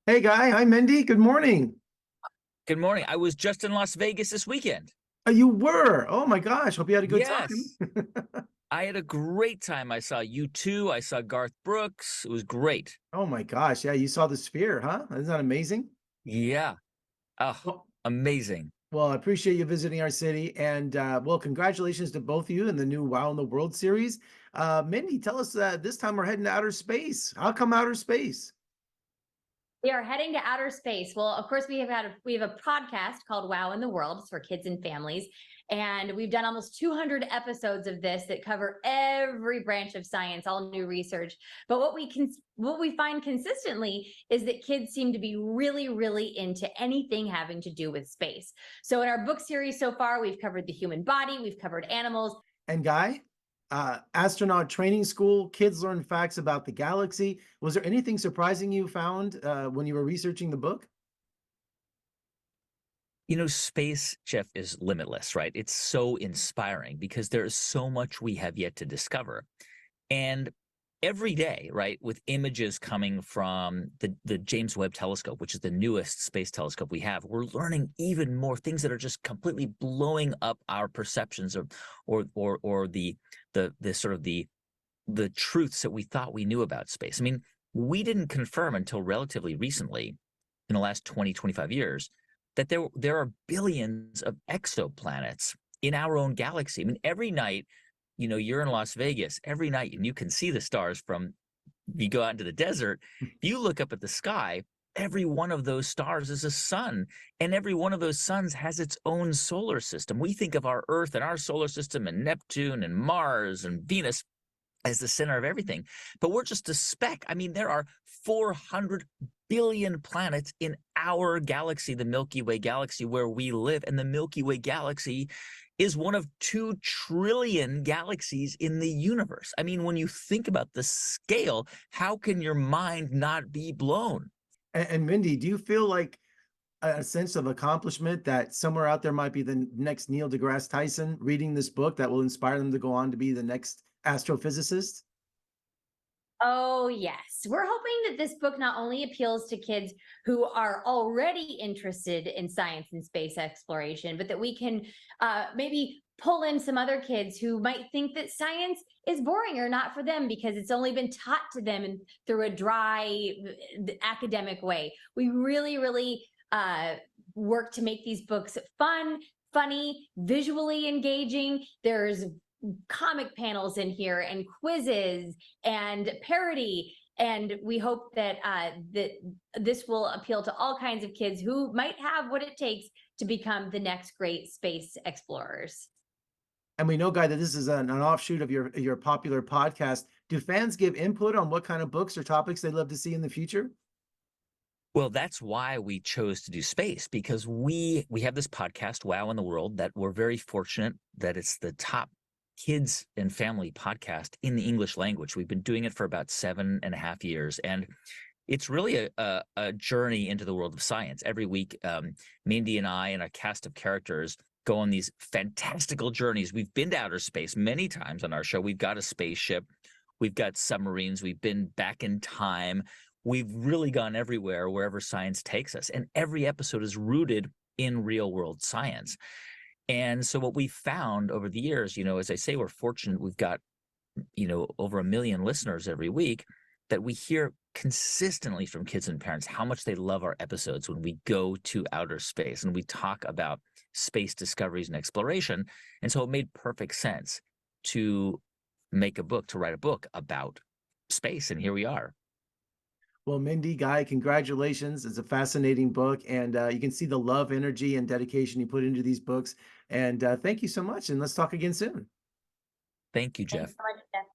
Hey, Guy. Hi, Mindy. Good morning. Good morning. I was just in Las Vegas this weekend. You were. Oh my gosh. Hope you had a good time. Yes, I had a great time. I saw you too. I saw Garth Brooks. It was great. Oh my gosh. Yeah, you saw the Sphere, huh? Isn't that amazing? Yeah. Oh, Well, amazing. I appreciate you visiting our city, and congratulations to both of you in the new Wow in the World series. Mindy, tell us this time we're heading to outer space. How come outer space? We are heading to outer space. Well, of course, we have a podcast called Wow in the World. It's for kids and families, and we've done almost 200 episodes of this that cover every branch of science, all new research. But what we find consistently is that kids seem to be really into anything having to do with space. So in our book series so far, we've covered the human body, we've covered animals. And Guy, astronaut training school, kids learn facts about the galaxy. Was there anything surprising you found when you were researching the book? Space, Jeff, is limitless, right? It's so inspiring because there is so much we have yet to discover. And every day, right, with images coming from the James Webb Telescope, which is the newest space telescope we have, we're learning even more things that are just completely blowing up our perceptions of or the sort of the truths that we thought we knew about space. I mean, we didn't confirm until relatively recently, in the last 20, 25 years, that there are billions of exoplanets in our own galaxy. I mean, every night, you're in Las Vegas every night and you can see the stars from, you go out into the desert, if you look up at the sky, every one of those stars is a sun, and every one of those suns has its own solar system. We think of our Earth and our solar system and Neptune and Mars and Venus as the center of everything. But we're just a speck. I mean, there are 400 billion planets in our galaxy, the Milky Way galaxy where we live. And the Milky Way galaxy is one of 2 trillion galaxies in the universe. I mean, when you think about the scale, how can your mind not be blown? And Mindy, do you feel like a sense of accomplishment that somewhere out there might be the next Neil deGrasse Tyson reading this book that will inspire them to go on to be the next astrophysicist? Oh, yes. We're hoping that this book not only appeals to kids who are already interested in science and space exploration, but that we can maybe pull in some other kids who might think that science is boring or not for them because it's only been taught to them through a dry academic way. We really work to make these books fun, funny, visually engaging. There's comic panels in here and quizzes and parody, and we hope that that this will appeal to all kinds of kids who might have what it takes to become the next great space explorers. And we know, Guy, that this is an offshoot of your popular podcast. Do fans give input on what kind of books or topics they'd love to see in the future? Well, that's why we chose to do space, because we have this podcast, Wow in the World, that we're very fortunate that it's the top kids and family podcast in the English language. We've been doing it for about 7.5 years, and it's really a journey into the world of science. Every week, Mindy and I and a cast of characters go on these fantastical journeys. We've been to outer space many times on our show. We've got a spaceship, we've got submarines, we've been back in time. We've really gone everywhere, wherever science takes us. And every episode is rooted in real world science. And so what we found over the years, as I say, we're fortunate we've got, over 1 million listeners every week, that we hear consistently from kids and parents how much they love our episodes when we go to outer space and we talk about space discoveries and exploration. And so it made perfect sense to write a book about space. And here we are. Well, Mindy, Guy, congratulations. It's a fascinating book, and you can see the love, energy, and dedication you put into these books. And thank you so much. And let's talk again soon. Thank you, Thanks Jeff. so much, Jeff.